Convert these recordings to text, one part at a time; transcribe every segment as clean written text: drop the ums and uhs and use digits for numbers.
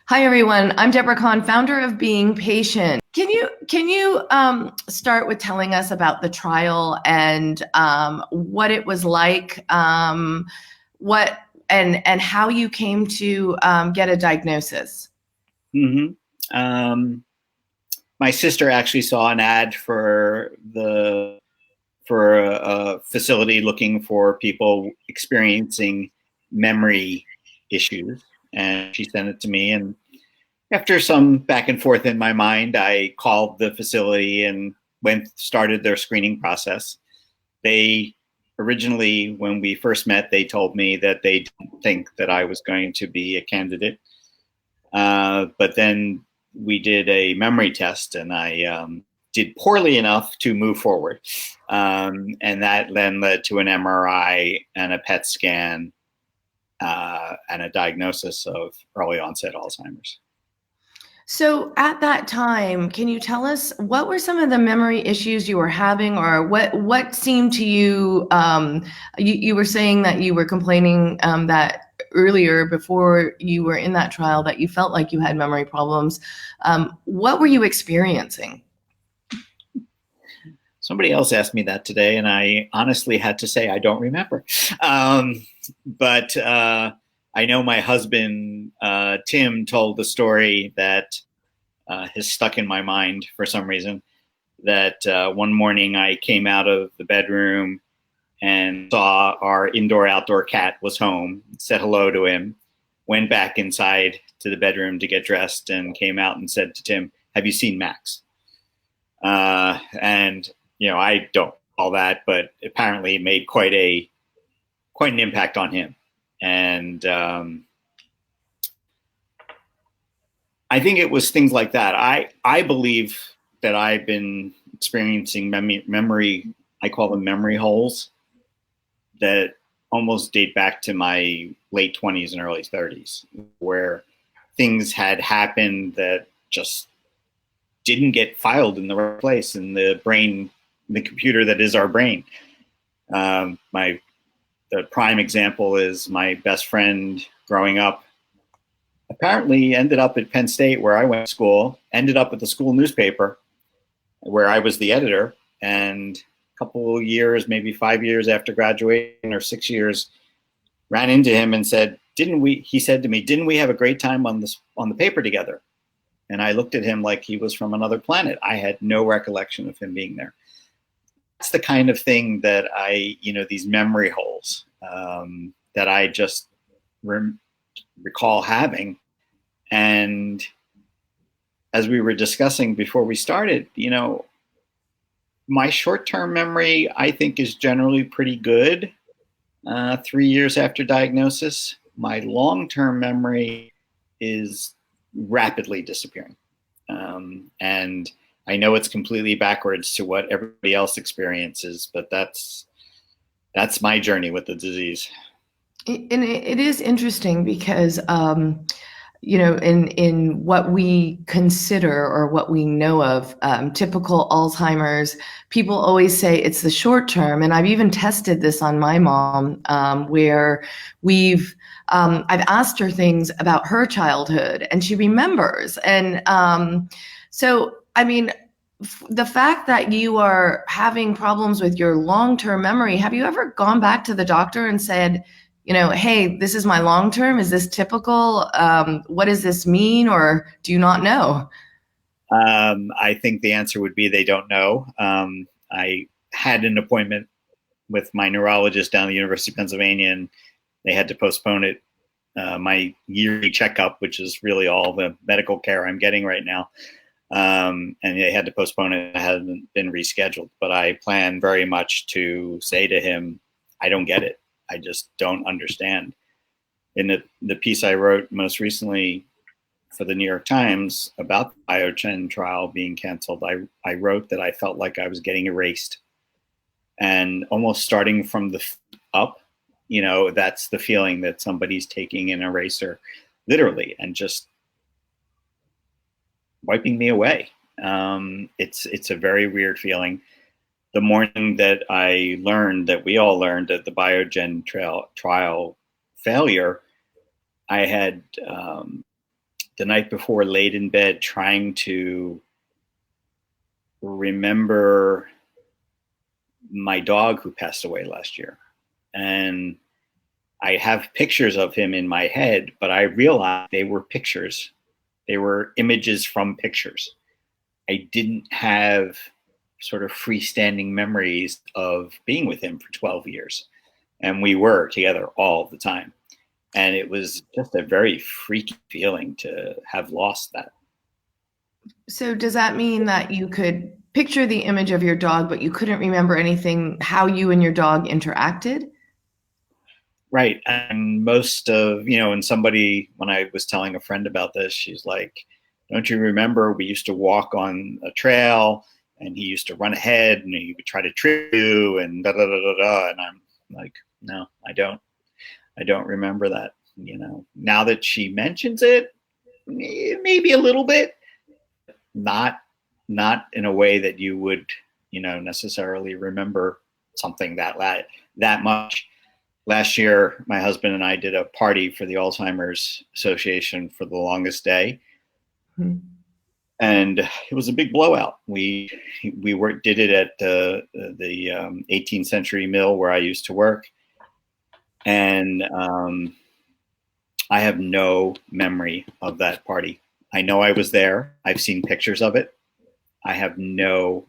Hi everyone, I'm Deborah Kan, founder of Being Patient. Can you start with telling us about the trial and what it was like, what and how you came to get a diagnosis? hmm Um, my sister actually saw an ad for a facility looking for people experiencing memory issues, and she sent it to me. And after some back and forth in my mind, I called the facility and started their screening process. They originally, when we first met, they told me that they didn't think that I was going to be a candidate. But then we did a memory test, and I did poorly enough to move forward. And that then led to an MRI and a PET scan and a diagnosis of early onset Alzheimer's. So at that time, can you tell us what were some of the memory issues you were having, or what seemed to you? You were saying that you were complaining that earlier before you were in that trial that you felt like you had memory problems. What were you experiencing? Somebody else asked me that today, and I honestly had to say I don't remember. But I know my husband, Tim, told the story that has stuck in my mind for some reason. That one morning I came out of the bedroom and saw our indoor-outdoor cat was home, said hello to him, went back inside to the bedroom to get dressed, and came out and said to Tim, "Have you seen Max?" And I don't all that, but apparently it made quite an impact on him. And I think it was things like that. I believe that I've been experiencing memory. I call them memory holes that almost date back to my late 20s and early 30s, where things had happened that just didn't get filed in the right place in the brain, the computer that is our brain. The prime example is my best friend growing up apparently ended up at Penn State, where I went to school, ended up at the school newspaper where I was the editor. And a couple of years, maybe 5 years after graduating, or 6 years, ran into him and said, he said to me, "Didn't we have a great time on the paper together?" And I looked at him like he was from another planet. I had no recollection of him being there. That's the kind of thing that these memory holes that I just recall having. And as we were discussing before we started, my short-term memory, I think, is generally pretty good 3 years after diagnosis. My long-term memory is rapidly disappearing. And I know it's completely backwards to what everybody else experiences, but that's my journey with the disease. And it is interesting because, in what we consider or what we know of typical Alzheimer's, people always say it's the short term. And I've even tested this on my mom, where I've asked her things about her childhood and she remembers. And the fact that you are having problems with your long-term memory, have you ever gone back to the doctor and said, hey, this is my long term. Is this typical? What does this mean? Or do you not know? I think the answer would be they don't know. I had an appointment with my neurologist down at the University of Pennsylvania, and they had to postpone it. My yearly checkup, which is really all the medical care I'm getting right now. And they had to postpone it. It hasn't been rescheduled, but I plan very much to say to him, I don't get it. I just don't understand. In the piece I wrote most recently for the New York Times about the Biogen trial being canceled, I wrote that I felt like I was getting erased, and almost starting from the up, that's the feeling that somebody's taking an eraser literally and just wiping me away. It's a very weird feeling. The morning that I learned, that we all learned, that the Biogen trial failure, I had the night before, laid in bed trying to remember my dog who passed away last year. And I have pictures of him in my head, but I realized they were pictures. They were images from pictures. I didn't have sort of freestanding memories of being with him for 12 years. And we were together all the time. And it was just a very freaky feeling to have lost that. So does that mean that you could picture the image of your dog, but you couldn't remember anything, how you and your dog interacted? Right. And most of, and somebody, when I was telling a friend about this, she's like, don't you remember we used to walk on a trail and he used to run ahead and he would try to trip you and da da da da da. And I'm like, no, I don't remember that. Now that she mentions it, maybe a little bit, not in a way that you would, necessarily remember something that much. Last year, my husband and I did a party for the Alzheimer's Association for the longest day. Mm-hmm. And it was a big blowout. We did it at the 18th century mill where I used to work. And I have no memory of that party. I know I was there. I've seen pictures of it. I have no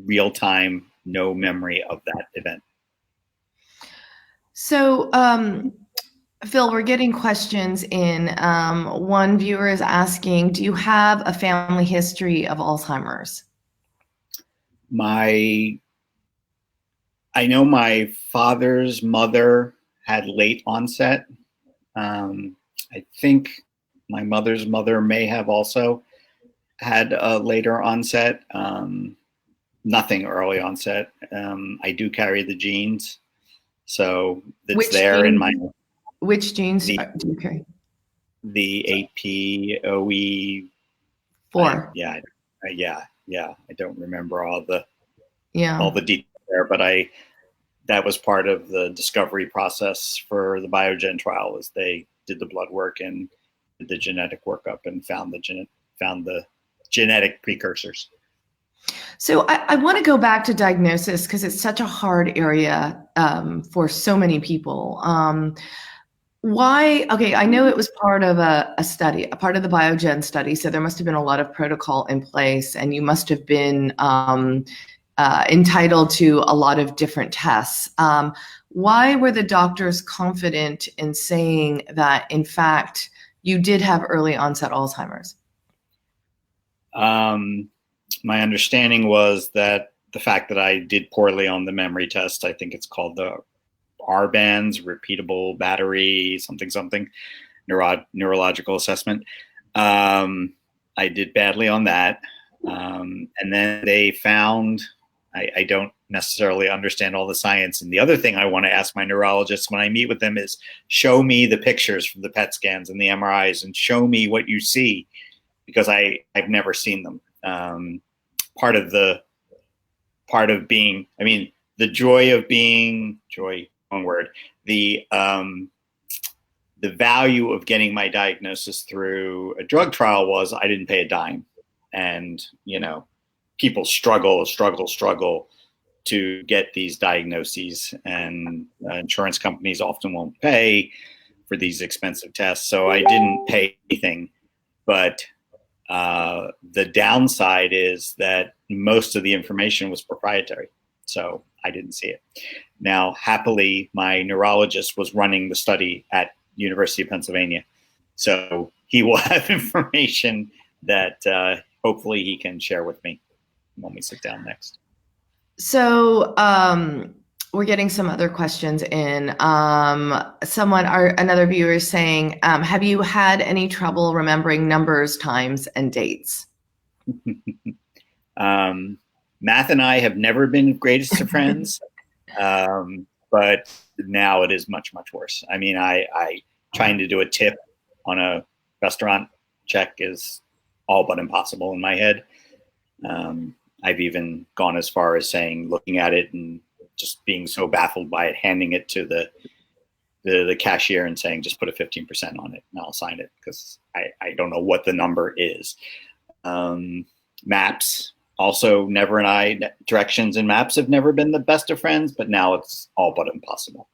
real-time, no memory of that event. So, Phil, we're getting questions in. One viewer is asking, do you have a family history of Alzheimer's? I know my father's mother had late onset. I think my mother's mother may have also had a later onset. Nothing early onset. I do carry the genes, so it's there in my. Which genes do you carry? The APOE4. Yeah. I don't remember all the details there, but that was part of the discovery process for the Biogen trial. Was they did the blood work and did the genetic workup and found the genetic precursors. So I want to go back to diagnosis because it's such a hard area for so many people. Why? Okay, I know it was part of a study, a part of the Biogen study, so there must have been a lot of protocol in place, and you must have been entitled to a lot of different tests. Why were the doctors confident in saying that, in fact, you did have early onset Alzheimer's? My understanding was that the fact that I did poorly on the memory test, I think it's called the R-bands, repeatable battery, something, neurological assessment. I did badly on that. And then they found, I don't necessarily understand all the science. And the other thing I want to ask my neurologist when I meet with them is show me the pictures from the PET scans and the MRIs and show me what you see, because I've never seen them. Part of being, the joy of being, one word, the value of getting my diagnosis through a drug trial was I didn't pay a dime. And, people struggle to get these diagnoses, and insurance companies often won't pay for these expensive tests. So I didn't pay anything, but the downside is that most of the information was proprietary. So I didn't see it. Now, happily, my neurologist was running the study at University of Pennsylvania. So he will have information that hopefully he can share with me when we sit down next. So we're getting some other questions in. Another viewer is saying, have you had any trouble remembering numbers, times, and dates? Math and I have never been greatest of friends, but now it is much, much worse. I trying to do a tip on a restaurant check is all but impossible in my head. I've even gone as far as saying, looking at it and just being so baffled by it, handing it to the the cashier and saying, just put a 15% on it and I'll sign it, because I don't know what the number is. Maps, also never and I, directions and maps have never been the best of friends, but now it's all but impossible.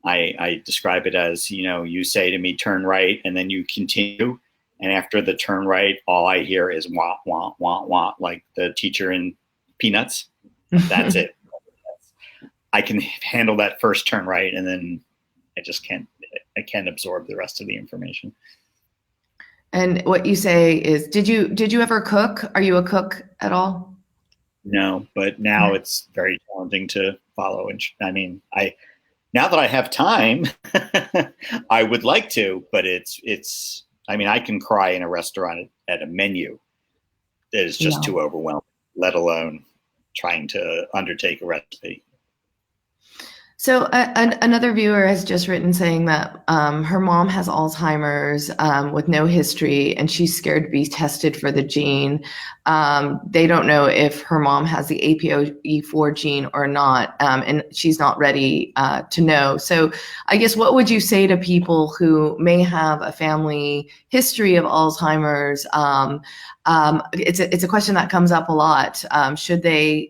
I describe it as, you say to me, turn right, and then you continue. And after the turn right, all I hear is wah, wah, wah, wah, like the teacher in Peanuts. That's it. I can handle that first turn right, and then I just can't absorb the rest of the information. And what you say is, did you ever cook? Are you a cook at all? No, but now it's very challenging to follow. And now that I have time, I would like to, but I can cry in a restaurant at a menu that is just too overwhelming, let alone trying to undertake a recipe. So another viewer has just written saying that her mom has Alzheimer's with no history, and she's scared to be tested for the gene. They don't know if her mom has the APOE4 gene or not, and she's not ready to know. So I guess, what would you say to people who may have a family history of Alzheimer's? It's a question that comes up a lot. Should they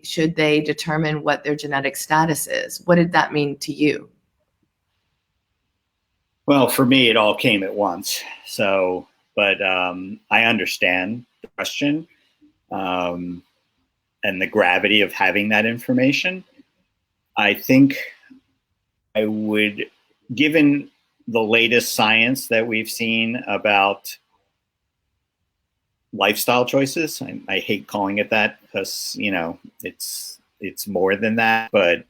determine what their genetic status is? What did that mean to you? Well, for me, it all came at once. So, but I understand the question and the gravity of having that information. I think I would, given the latest science that we've seen about lifestyle choices. I hate calling it that, because it's more than that, but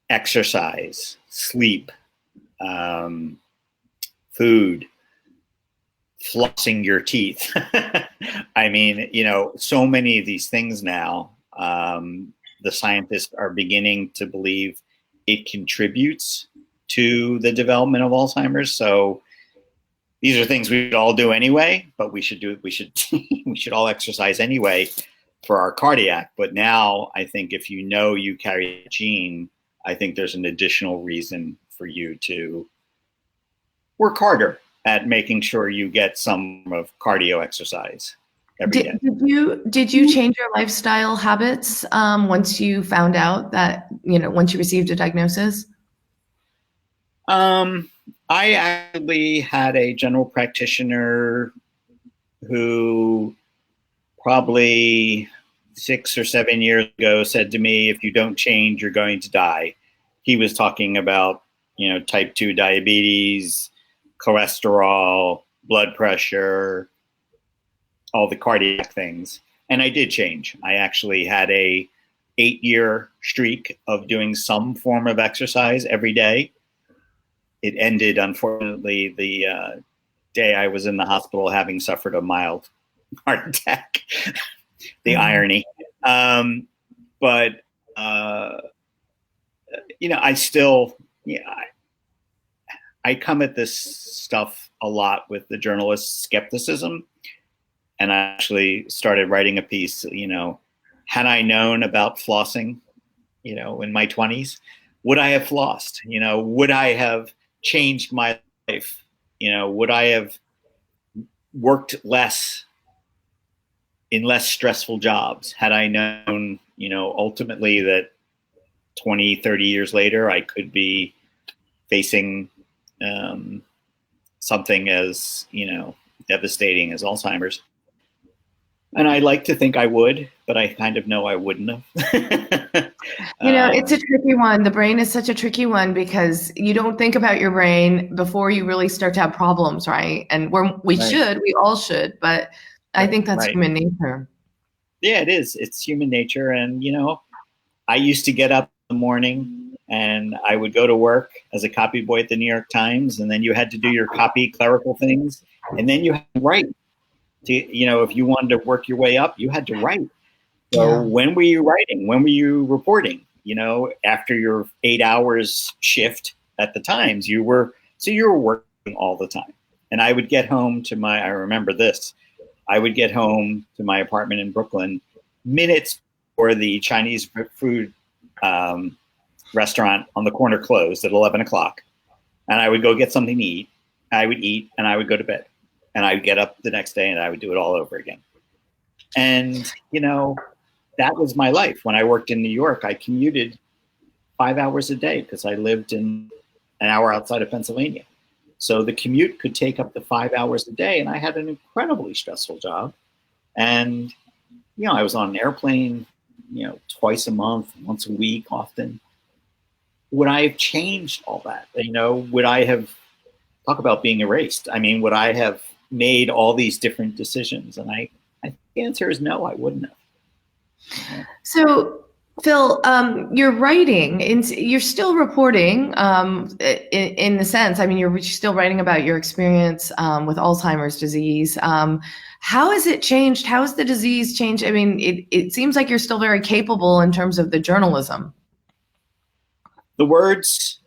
exercise, sleep, food, flossing your teeth. So many of these things now, the scientists are beginning to believe it contributes to the development of Alzheimer's. So these are things we should all do anyway, but we should all exercise anyway for our cardiac. But now I think if you carry a gene, I think there's an additional reason for you to work harder at making sure you get some of cardio exercise every day. Did you change your lifestyle habits once you found out that, once you received a diagnosis? I actually had a general practitioner who probably 6 or 7 years ago said to me, if you don't change, you're going to die. He was talking about, type 2 diabetes, cholesterol, blood pressure, all the cardiac things. And I did change. I actually had a 8-year streak of doing some form of exercise every day. It ended, unfortunately, the day I was in the hospital having suffered a mild heart attack. The irony. But I still, I come at this stuff a lot with the journalist skepticism. And I actually started writing a piece, had I known about flossing, in my 20s, would I have flossed? Would I have changed my life? Would I have worked less in less stressful jobs had I known, ultimately that 20, 30 years later, I could be facing something as, devastating as Alzheimer's. And I like to think I would, but I kind of know I wouldn't have. It's a tricky one. The brain is such a tricky one, because you don't think about your brain before you really start to have problems, right? And we all should, but I think that's human nature. Yeah, it is. It's human nature. And, I used to get up in the morning and I would go to work as a copy boy at the New York Times. And then you had to do your copy clerical things. And then you had to write. If you wanted to work your way up, you had to write. So when were you writing? When were you reporting? After your 8 hours shift at the Times, you were working all the time. And I would get home to I remember this, I would get home to my apartment in Brooklyn minutes before the Chinese food restaurant on the corner closed at 11 o'clock. and I would go get something to eat. I would eat and I would go to bed, and I would get up the next day and I would do it all over again. And, that was my life. When I worked in New York, I commuted 5 hours a day because I lived in an hour outside of Pennsylvania. So the commute could take up to 5 hours a day, and I had an incredibly stressful job. And, I was on an airplane, twice a month, once a week, often. Would I have changed all that? Would I have, talk about being erased? I mean, would I have made all these different decisions? And I think the answer is no, I wouldn't have. So, Phil, you're writing, you're still reporting in the sense, I mean, you're still writing about your experience with Alzheimer's disease. How has it changed? How has the disease changed? I mean, it seems like you're still very capable in terms of the journalism. The words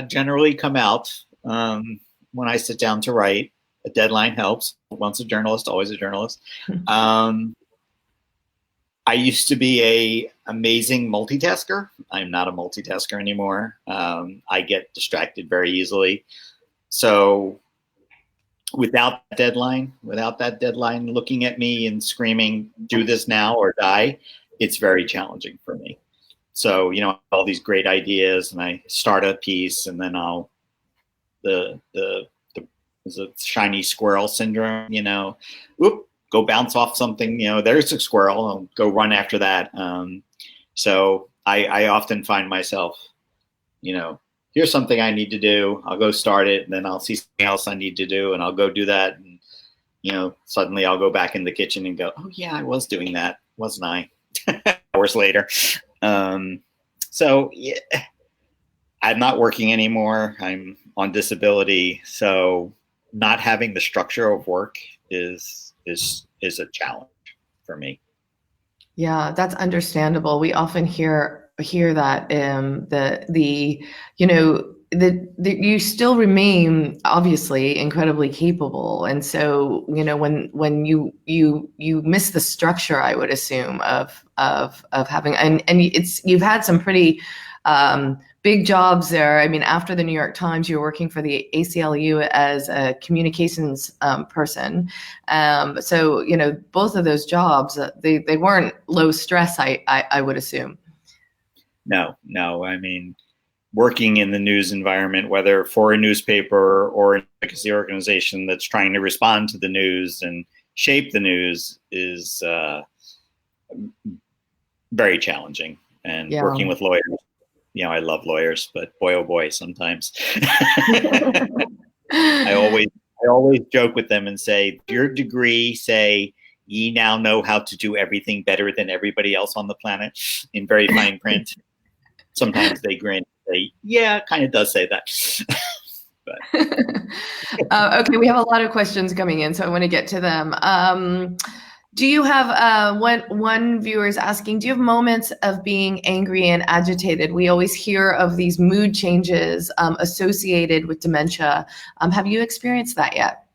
generally come out when I sit down to write. A deadline helps. Once a journalist, always a journalist. I used to be a amazing multitasker. I'm not a multitasker anymore. I get distracted very easily. So without that deadline looking at me and screaming, do this now or die, it's very challenging for me. So, all these great ideas, and I start a piece, and then I'll, the shiny squirrel syndrome, go bounce off something, there's a squirrel, I'll go run after that. So I often find myself, here's something I need to do. I'll go start it, and then I'll see something else I need to do, and I'll go do that. And, suddenly I'll go back in the kitchen and go, oh yeah, I was doing that, wasn't I? Hours later. So yeah, I'm not working anymore. I'm on disability. So not having the structure of work is a challenge for me. Yeah, that's understandable. We often hear that you still remain obviously incredibly capable, and so when you miss the structure, I would assume of having, and you've had some pretty big jobs there. I mean, after the New York Times, you were working for the ACLU as a communications person. So, both of those jobs, they weren't low stress, I would assume. No. I mean, working in the news environment, whether for a newspaper or an advocacy organization that's trying to respond to the news and shape the news, is very challenging. And working with lawyers, I love lawyers, but boy, oh boy, sometimes. I always joke with them and say, your degree say, ye now know how to do everything better than everybody else on the planet, in very fine print. Sometimes they grin and say, yeah, it kind of does say that. Okay, we have a lot of questions coming in, so I want to get to them. Do you have one viewer is asking, do you have moments of being angry and agitated? We always hear of these mood changes associated with dementia. Have you experienced that yet?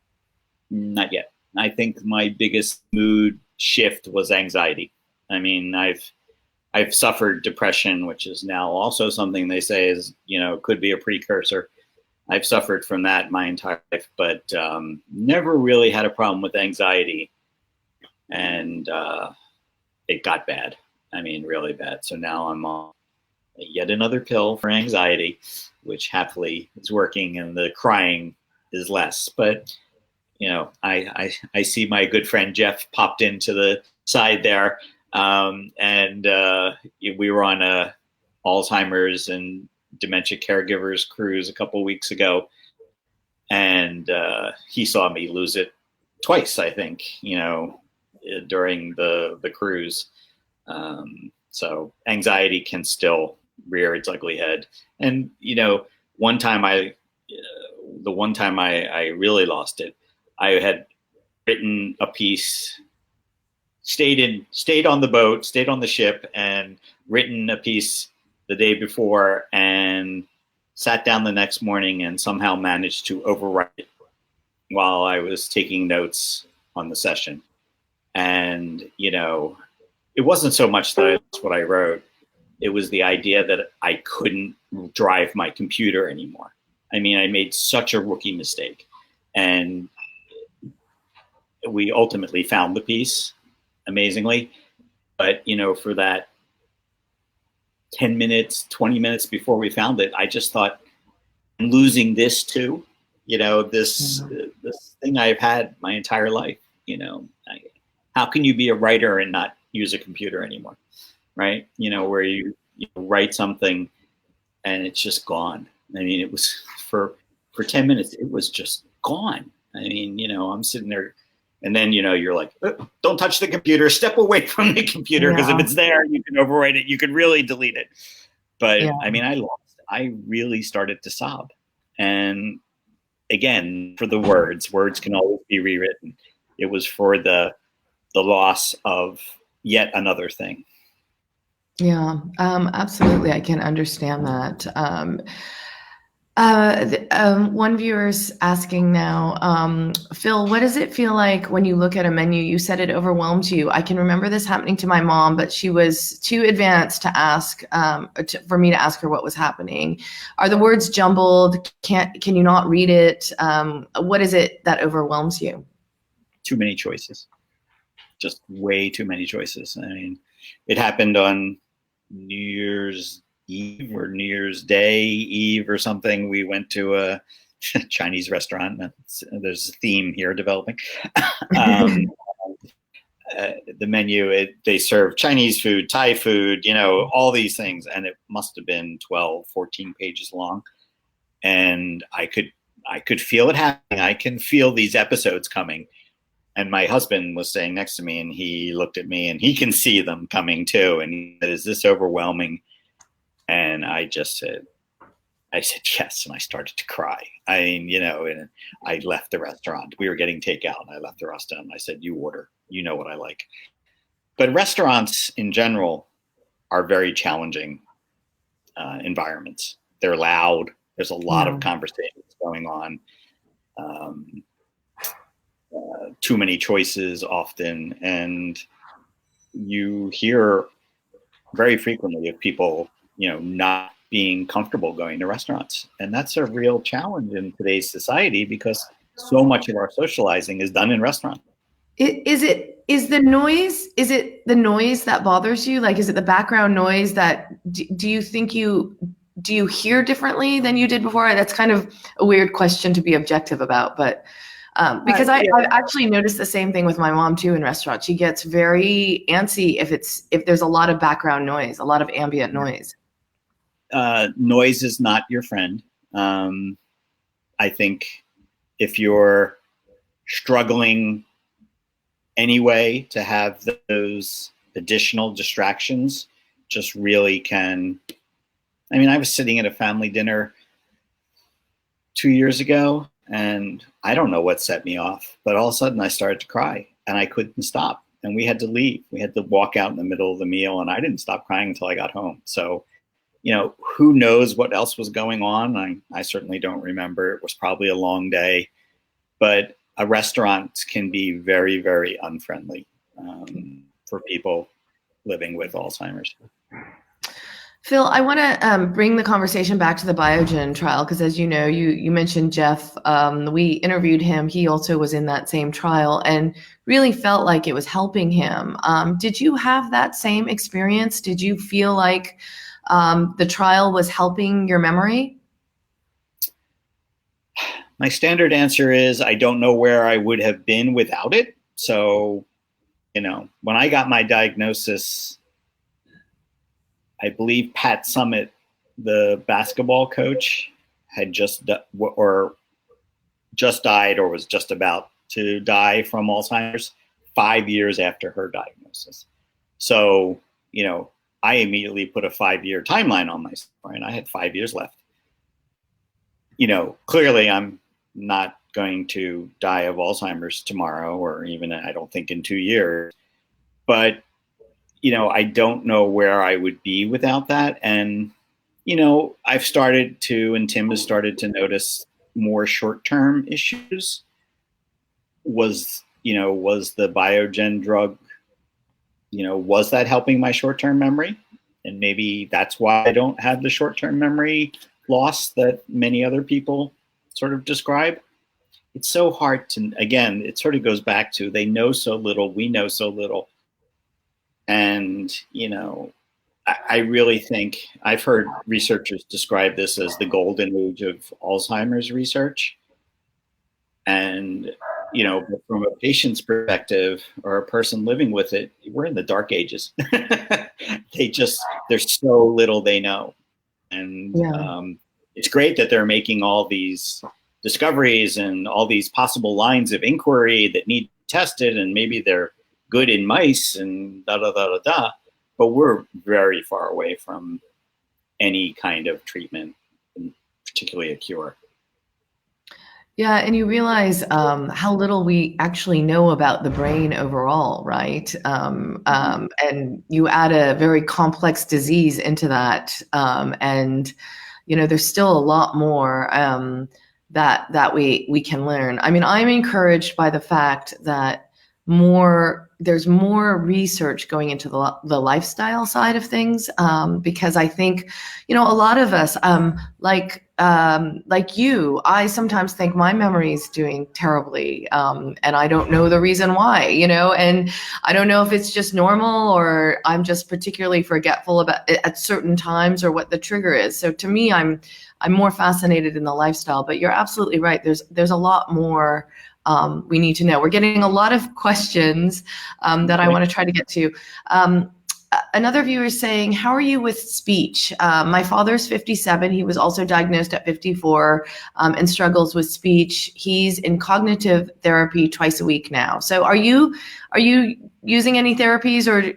Not yet. I think my biggest mood shift was anxiety. I mean, I've suffered depression, which is now also something they say is, could be a precursor. I've suffered from that my entire life, but never really had a problem with anxiety. And it got bad. I mean, really bad. So now I'm on yet another pill for anxiety, which happily is working, and the crying is less. But, I see my good friend Jeff popped into the side there. And we were on a Alzheimer's and dementia caregivers cruise a couple of weeks ago. And he saw me lose it twice, I think, during the cruise. So anxiety can still rear its ugly head. And, the one time I really lost it, I had written a piece, stayed on the boat, stayed on the ship, and written a piece the day before, and sat down the next morning and somehow managed to overwrite it while I was taking notes on the session. And, it wasn't so much that that's what I wrote. It was the idea that I couldn't drive my computer anymore. I mean, I made such a rookie mistake. And we ultimately found the piece, amazingly. But, for that 10 minutes, 20 minutes before we found it, I just thought, I'm losing this too. This thing I've had my entire life. How can you be a writer and not use a computer anymore, right? Where you write something and it's just gone. I mean, it was for 10 minutes, it was just gone. I mean, I'm sitting there, and then, you're like, don't touch the computer, step away from the computer, because if it's there, you can overwrite it, you can really delete it. But I mean, I really started to sob. And again, for the words can always be rewritten. It was for the loss of yet another thing. Yeah, absolutely. I can understand that. One viewer's asking now, Phil, what does it feel like when you look at a menu? You said it overwhelmed you. I can remember this happening to my mom, but she was too advanced to ask, for me to ask her what was happening. Are the words jumbled? Can you not read it? What is it that overwhelms you? Too many choices. Just way too many choices. I mean, it happened on New Year's Eve or New Year's Day Eve or something. We went to a Chinese restaurant. There's a theme here developing. The menu, they serve Chinese food, Thai food, all these things. And it must have been 12, 14 pages long. And I could feel it happening. I can feel these episodes coming. And my husband was sitting next to me, and he looked at me, and he can see them coming too. And he said, "Is this overwhelming?" And I said yes. And I started to cry. I mean, and I left the restaurant. We were getting takeout, and I left the restaurant. And I said, "You order. You know what I like." But restaurants in general are very challenging environments. They're loud. There's a lot of conversations going on. Too many choices often, and you hear very frequently of people, not being comfortable going to restaurants, and that's a real challenge in today's society because so much of our socializing is done in restaurants. Is it the noise that bothers you? Like, is it the background noise that do you think do you hear differently than you did before? That's kind of a weird question to be objective about, but. Because I've actually noticed the same thing with my mom too in restaurants. She gets very antsy if there's a lot of background noise, a lot of ambient noise. Noise is not your friend. I think if you're struggling anyway to have those additional distractions, just really can. I mean, I was sitting at a family dinner 2 years ago, and I don't know what set me off, but all of a sudden I started to cry, and I couldn't stop. And we had to leave. We had to walk out in the middle of the meal, and I didn't stop crying until I got home. So, who knows what else was going on? I certainly don't remember. It was probably a long day, but a restaurant can be very, very unfriendly for people living with Alzheimer's. Phil, I want to bring the conversation back to the Biogen trial because, as you know, you mentioned Jeff. We interviewed him. He also was in that same trial and really felt like it was helping him. Did you have that same experience? Did you feel like the trial was helping your memory? My standard answer is I don't know where I would have been without it. So, when I got my diagnosis, I believe Pat Summitt, the basketball coach, had just died or was just about to die from Alzheimer's 5 years after her diagnosis. So, I immediately put a 5-year timeline on myself, right? I had 5 years left. Clearly I'm not going to die of Alzheimer's tomorrow, or even I don't think in 2 years, but I don't know where I would be without that. And, I've started to, and Tim has started to notice more short-term issues. Was the Biogen drug, was that helping my short-term memory? And maybe that's why I don't have the short-term memory loss that many other people sort of describe. It's so hard to, again, it sort of goes back to they know so little, we know so little. And, I really think I've heard researchers describe this as the golden age of Alzheimer's research. And, from a patient's perspective or a person living with it, we're in the dark ages. There's so little they know. And Yeah. it's great that they're making all these discoveries and all these possible lines of inquiry that need tested, and maybe they're good in mice and da da da da da. But we're very far away from any kind of treatment, particularly a cure. Yeah, and you realize how little we actually know about the brain overall, right? And you add a very complex disease into that, and there's still a lot more that we can learn. I mean, I'm encouraged by the fact that there's more research going into the lifestyle side of things, because I think a lot of us, like you, I sometimes think my memory is doing terribly, and I don't know the reason why, and I don't know if it's just normal or I'm just particularly forgetful about it at certain times or what the trigger is. So to me, I'm more fascinated in the lifestyle, but you're absolutely right. There's a lot more we need to know. We're getting a lot of questions that I want to try to get to. Another viewer is saying, how are you with speech? My father's 57. He was also diagnosed at 54 and struggles with speech. He's in cognitive therapy twice a week now. So are you using any therapies, or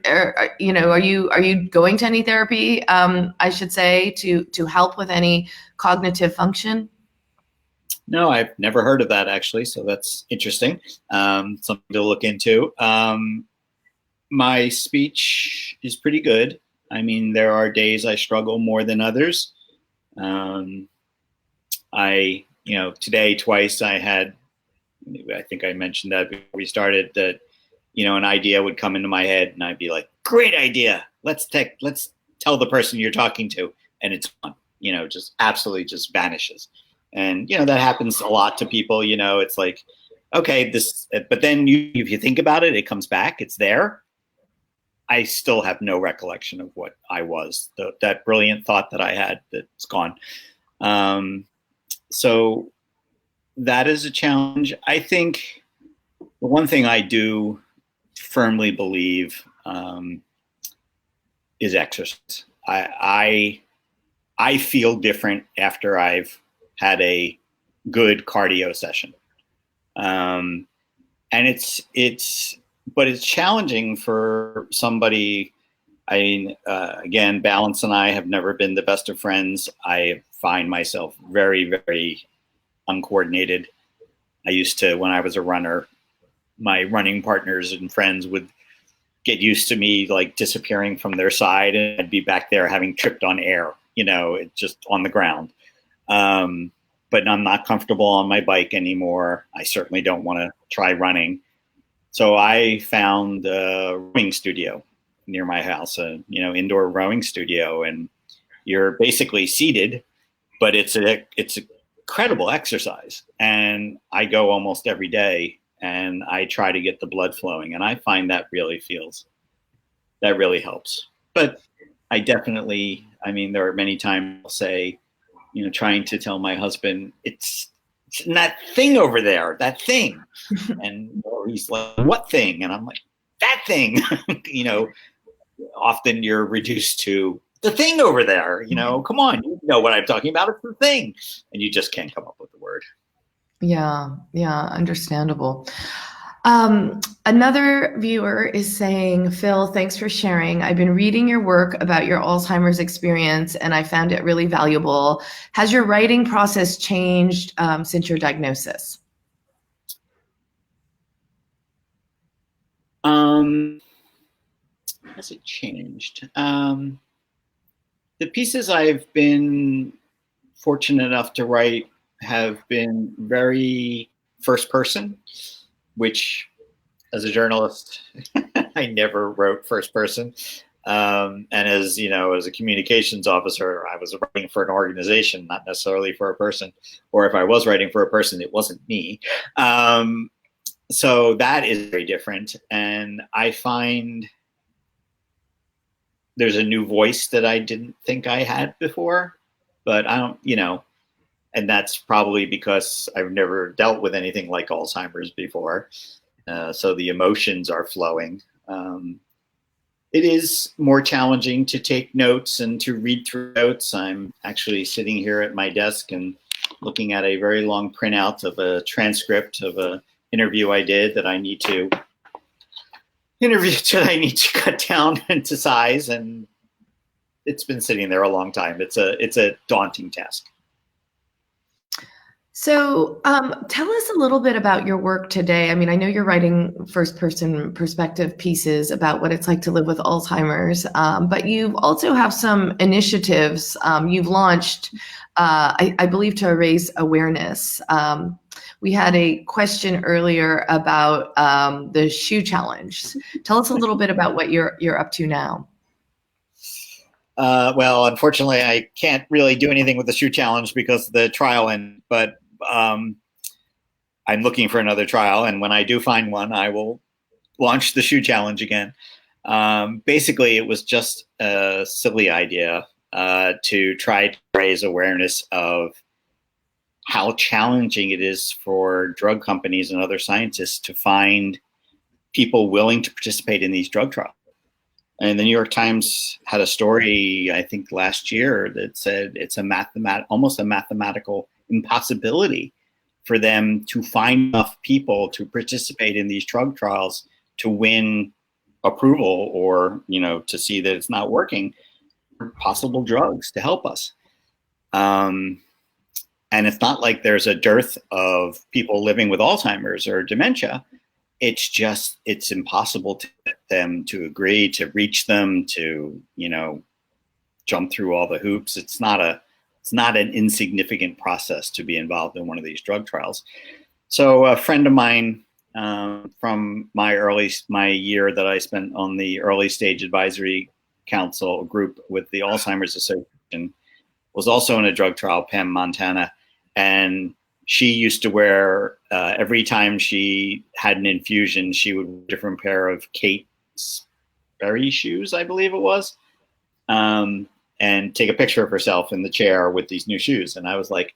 are you going to any therapy, I should say, to help with any cognitive function? No, I've never heard of that actually. So that's interesting. Something to look into. My speech is pretty good. I mean, there are days I struggle more than others. Today twice I think I mentioned that before we started, that, an idea would come into my head and I'd be like, great idea. Let's tell the person you're talking to. And it's gone, just absolutely just vanishes. And, that happens a lot to people, it's like, okay, but then if you think about it, it comes back, it's there. I still have no recollection of what I was, that brilliant thought that I had that's gone. So that is a challenge. I think the one thing I do firmly believe is exercise. I feel different after I've had a good cardio session. And but it's challenging for somebody. I mean, again, Balance and I have never been the best of friends. I find myself very, very uncoordinated. I used to, when I was a runner, my running partners and friends would get used to me like disappearing from their side, and I'd be back there having tripped on air, just on the ground. But I'm not comfortable on my bike anymore. I certainly don't want to try running. So I found a rowing studio near my house, indoor rowing studio, and you're basically seated, but it's incredible exercise. And I go almost every day, and I try to get the blood flowing, and I find that really helps. But there are many times I'll say, trying to tell my husband, it's that thing over there, that thing. And he's like, what thing? And I'm like, that thing. Often you're reduced to the thing over there. Come on, you know what I'm talking about. It's the thing. And you just can't come up with the word. Yeah, understandable. Another viewer is saying, Phil, thanks for sharing. I've been reading your work about your Alzheimer's experience, and I found it really valuable. Has your writing process changed since your diagnosis? Has it changed? The pieces I've been fortunate enough to write have been very first person, which as a journalist, I never wrote first person. And as you know, as a communications officer, I was writing for an organization, not necessarily for a person. Or if I was writing for a person, it wasn't me. So that is very different. And I find there's a new voice that I didn't think I had before, but I don't, and that's probably because I've never dealt with anything like Alzheimer's before. So the emotions are flowing. It is more challenging to take notes and to read through notes. I'm actually sitting here at my desk and looking at a very long printout of a transcript of an interview I did that I need to cut down into size, and it's been sitting there a long time. It's a daunting task. So tell us a little bit about your work today. I mean, I know you're writing first-person perspective pieces about what it's like to live with Alzheimer's, but you also have some initiatives you've launched, I believe, to raise awareness. We had a question earlier about the shoe challenge. Tell us a little bit about what you're up to now. Well, unfortunately, I can't really do anything with the shoe challenge because the trial ended, but I'm looking for another trial, and when I do find one, I will launch the shoe challenge again. Basically, it was just a silly idea to try to raise awareness of how challenging it is for drug companies and other scientists to find people willing to participate in these drug trials. And the New York Times had a story, I think last year, that said it's almost a mathematical impossibility for them to find enough people to participate in these drug trials to win approval, or to see that it's not working, for possible drugs to help us. And it's not like there's a dearth of people living with Alzheimer's or dementia. It's impossible to get them to agree, to reach them, to jump through all the hoops. It's not an insignificant process to be involved in one of these drug trials. So a friend of mine from my year that I spent on the early stage advisory council group with the Alzheimer's Association was also in a drug trial, Penn, Montana, and she used to wear, every time she had an infusion, she would wear a different pair of Kate Sperry shoes, I believe it was, and take a picture of herself in the chair with these new shoes. And I was like,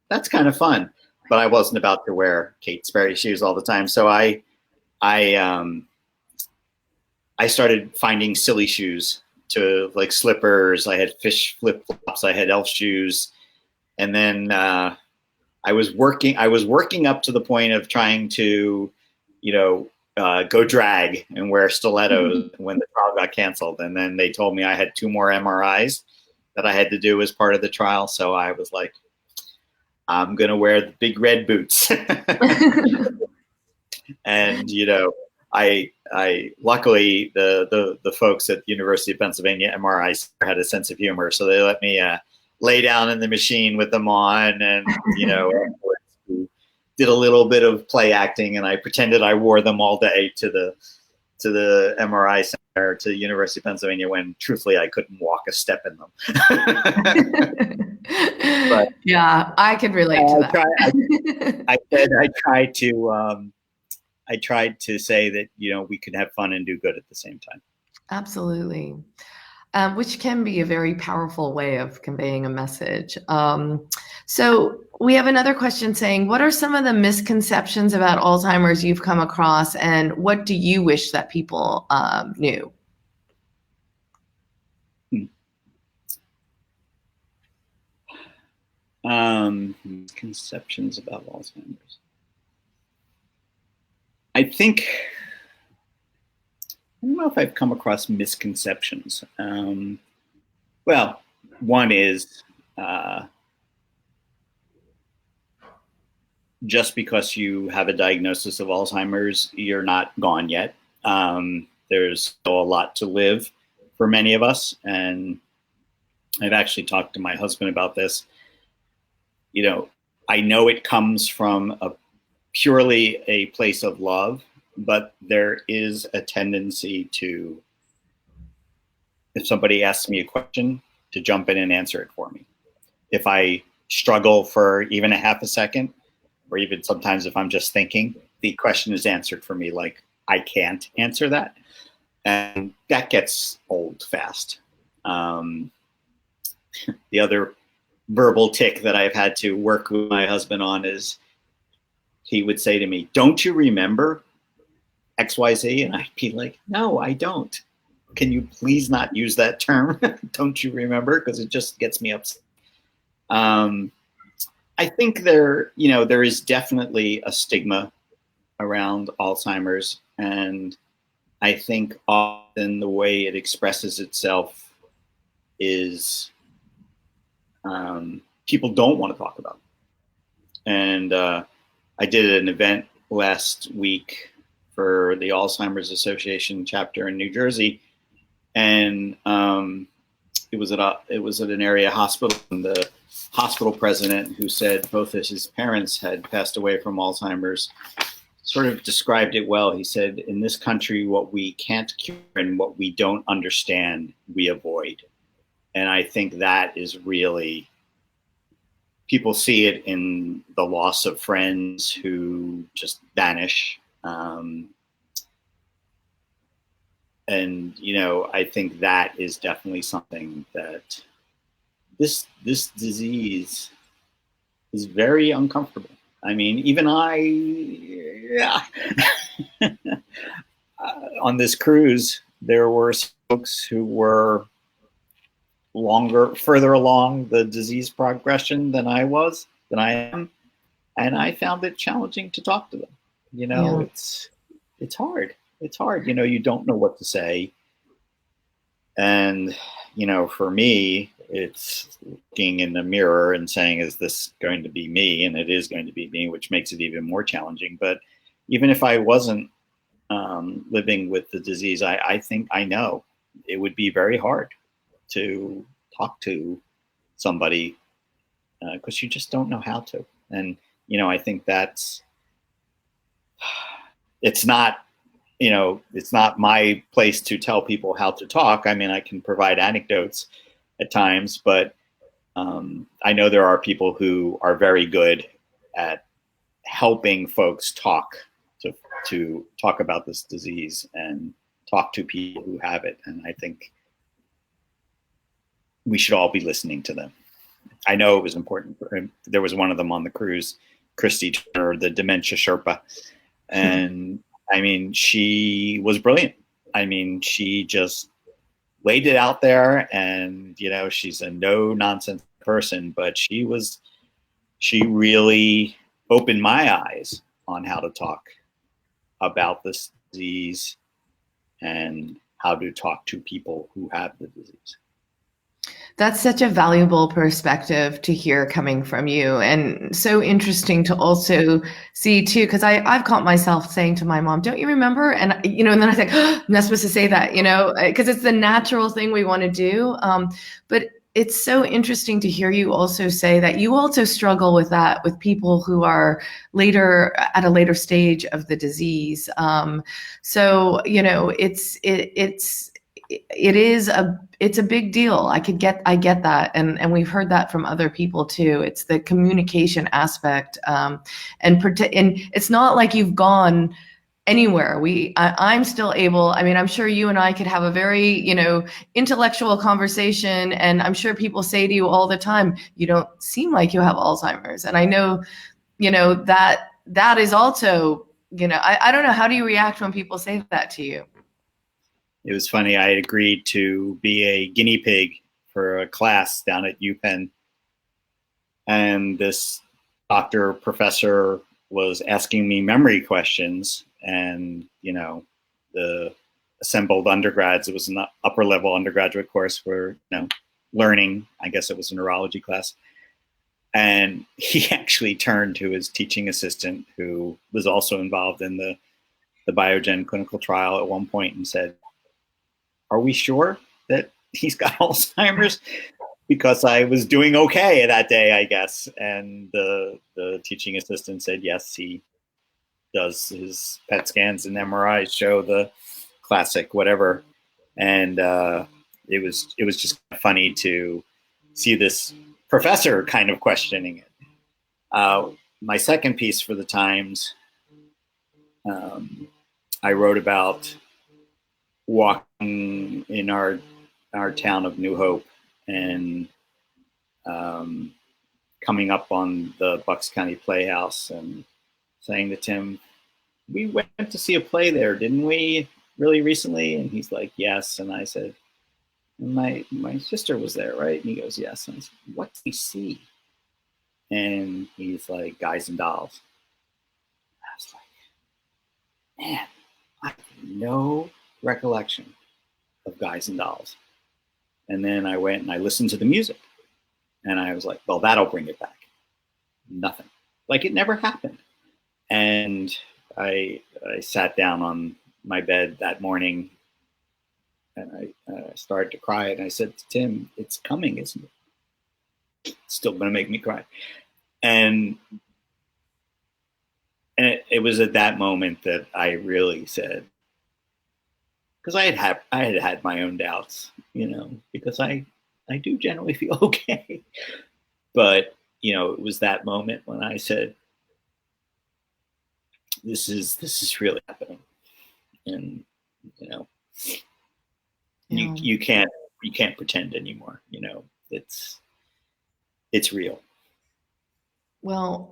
that's kind of fun. But I wasn't about to wear Kate Sperry shoes all the time. So I started finding silly shoes, to like slippers. I had fish flip-flops. I had elf shoes. And then I was working up to the point of trying to, go drag and wear stilettos when the trial got canceled. And then they told me I had 2 more MRIs that I had to do as part of the trial. So I was like, I'm going to wear the big red boots. And, I luckily the folks at the University of Pennsylvania MRI had a sense of humor. So they let me lay down in the machine with them on, and, did a little bit of play acting, and I pretended I wore them all day to the MRI center to the University of Pennsylvania, when truthfully I couldn't walk a step in them. But yeah, I could relate to that. I tried to say that, we could have fun and do good at the same time. Absolutely. Which can be a very powerful way of conveying a message. So we have another question saying, what are some of the misconceptions about Alzheimer's you've come across, and what do you wish that people knew? Misconceptions about Alzheimer's. I don't know if I've come across misconceptions. Well, one is just because you have a diagnosis of Alzheimer's, you're not gone yet. There's still a lot to live for many of us. And I've actually talked to my husband about this. I know it comes from purely a place of love, but there is a tendency to if somebody asks me a question, to jump in and answer it for me. If I struggle for even a half a second, or even sometimes if I'm just thinking, the question is answered for me, like, I can't answer that. And that gets old fast. The other verbal tick that I've had to work with my husband on is he would say to me, "Don't you remember XYZ?" And I'd be like, "No, I don't. Can you please not use that term?" Don't you remember? Because it just gets me upset. I think there is definitely a stigma around Alzheimer's, and I think often the way it expresses itself is people don't want to talk about it. And I did an event last week for the Alzheimer's Association chapter in New Jersey, and it was at an area hospital, and the hospital president, who said both his parents had passed away from Alzheimer's, sort of described it well. He said, "In this country, what we can't cure and what we don't understand, we avoid." And I think that is really, people see it in the loss of friends who just vanish. And, I think that is definitely something that this disease is very uncomfortable. I mean, even on this cruise, there were folks who were further along the disease progression than I am. And I found it challenging to talk to them. Yeah. It's hard. It's hard. You don't know what to say. And, for me, it's looking in the mirror and saying, is this going to be me? And it is going to be me, which makes it even more challenging. But even if I wasn't living with the disease, I think I know it would be very hard to talk to somebody because you just don't know how to. And, I think it's not my place to tell people how to talk. I mean, I can provide anecdotes at times, but I know there are people who are very good at helping folks talk about this disease and talk to people who have it. And I think we should all be listening to them. I know it was important. There was one of them on the cruise, Christy Turner, the dementia Sherpa. And I mean, she was brilliant. I mean, she just laid it out there, and, she's a no nonsense person, but she really opened my eyes on how to talk about this disease and how to talk to people who have the disease. That's such a valuable perspective to hear coming from you, and so interesting to also see too, because I've caught myself saying to my mom, "Don't you remember?" And and then I think, oh, I'm not supposed to say that, because it's the natural thing we want to do. But it's so interesting to hear you also say that you also struggle with that with people who are at a later stage of the disease. So it's a big deal. I get that. And we've heard that from other people too. It's the communication aspect. And it's not like you've gone anywhere. I'm still able, I mean, I'm sure you and I could have a very, intellectual conversation. And I'm sure people say to you all the time, "You don't seem like you have Alzheimer's." And I know, that is also, I don't know. How do you react when people say that to you? It was funny. I had agreed to be a guinea pig for a class down at UPenn. And this professor was asking me memory questions. And, the assembled undergrads, it was an upper level undergraduate course for, learning. I guess it was a neurology class. And he actually turned to his teaching assistant, who was also involved in the Biogen clinical trial at one point, and said, "Are we sure that he's got Alzheimer's?" Because I was doing okay that day, I guess. And the teaching assistant said, yes, he does. His PET scans and MRIs show the classic whatever. And it was just funny to see this professor kind of questioning it. My second piece for the Times, I wrote about walking in our town of New Hope and coming up on the Bucks County Playhouse and saying to Tim, "We went to see a play there, didn't we, really recently?" And he's like, "Yes." And I said, my sister was there, right? And he goes, "Yes." And I said, "What did we see?" And he's like, "Guys and Dolls." I was like, man, I have no recollection of Guys and Dolls. And then I went and I listened to the music. And I was like, well, that'll bring it back. Nothing. Like it never happened. And I sat down on my bed that morning and I started to cry. And I said to Tim, "It's coming, isn't it? It's still going to make me cry." And it was at that moment that I really said, because I had my own doubts, because I do generally feel okay. But, it was that moment when I said, this is really happening. And, you can't pretend anymore. It's real. Well,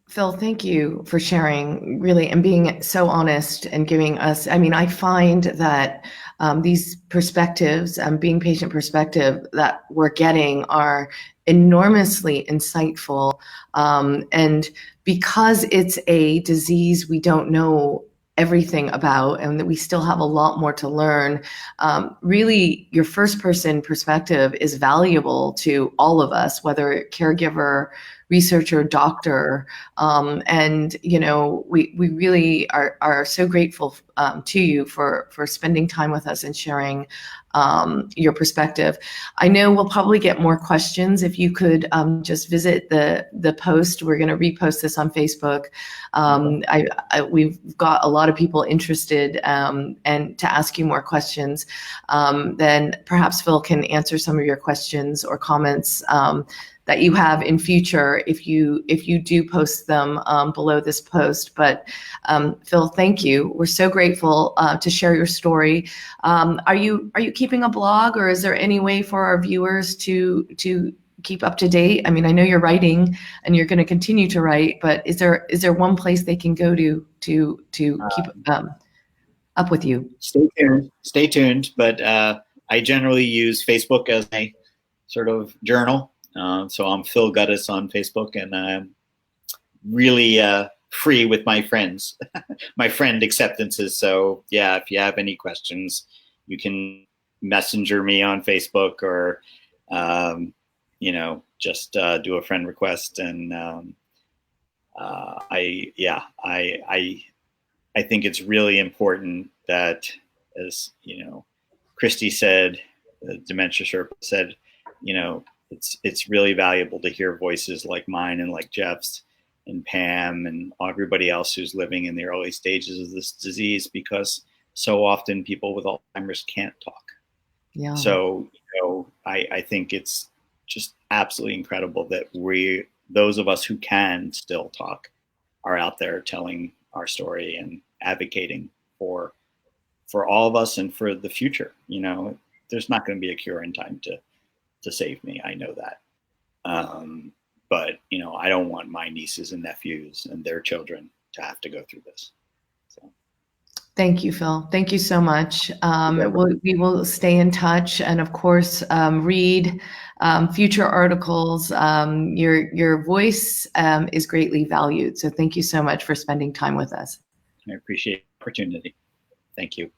Phil, thank you for sharing really and being so honest and giving us, I find that these perspectives, being patient perspective that we're getting are enormously insightful. And because it's a disease we don't know everything about and that we still have a lot more to learn, really your first person perspective is valuable to all of us, whether caregiver, researcher, doctor, and we really are so grateful to you for spending time with us and sharing your perspective. I know we'll probably get more questions. If you could just visit the post, we're going to repost this on Facebook. We've got a lot of people interested and to ask you more questions. Then perhaps Phil can answer some of your questions or comments that you have in future if you do post them below this post. But Phil, thank you. We're so grateful to share your story. Are you keeping a blog, or is there any way for our viewers to keep up to date? I know you're writing and you're going to continue to write, but is there one place they can go to keep up with you? Stay tuned. But I generally use Facebook as a sort of journal. So I'm Phil Gutis on Facebook, and I'm really free with my friends, my friend acceptances. So yeah, if you have any questions, you can messenger me on Facebook or, just do a friend request. And I think it's really important that, as Christy said, the dementia Sherpa said, it's really valuable to hear voices like mine and like Jeff's and Pam and everybody else who's living in the early stages of this disease, because so often people with Alzheimer's can't talk. Yeah. So, I think it's just absolutely incredible that those of us who can still talk are out there telling our story and advocating for all of us and for the future. There's not going to be a cure in time to save me. I know that. But, I don't want my nieces and nephews and their children to have to go through this. So. Thank you, Phil. Thank you so much. We will stay in touch and, of course, read future articles. Your voice is greatly valued. So thank you so much for spending time with us. I appreciate the opportunity. Thank you.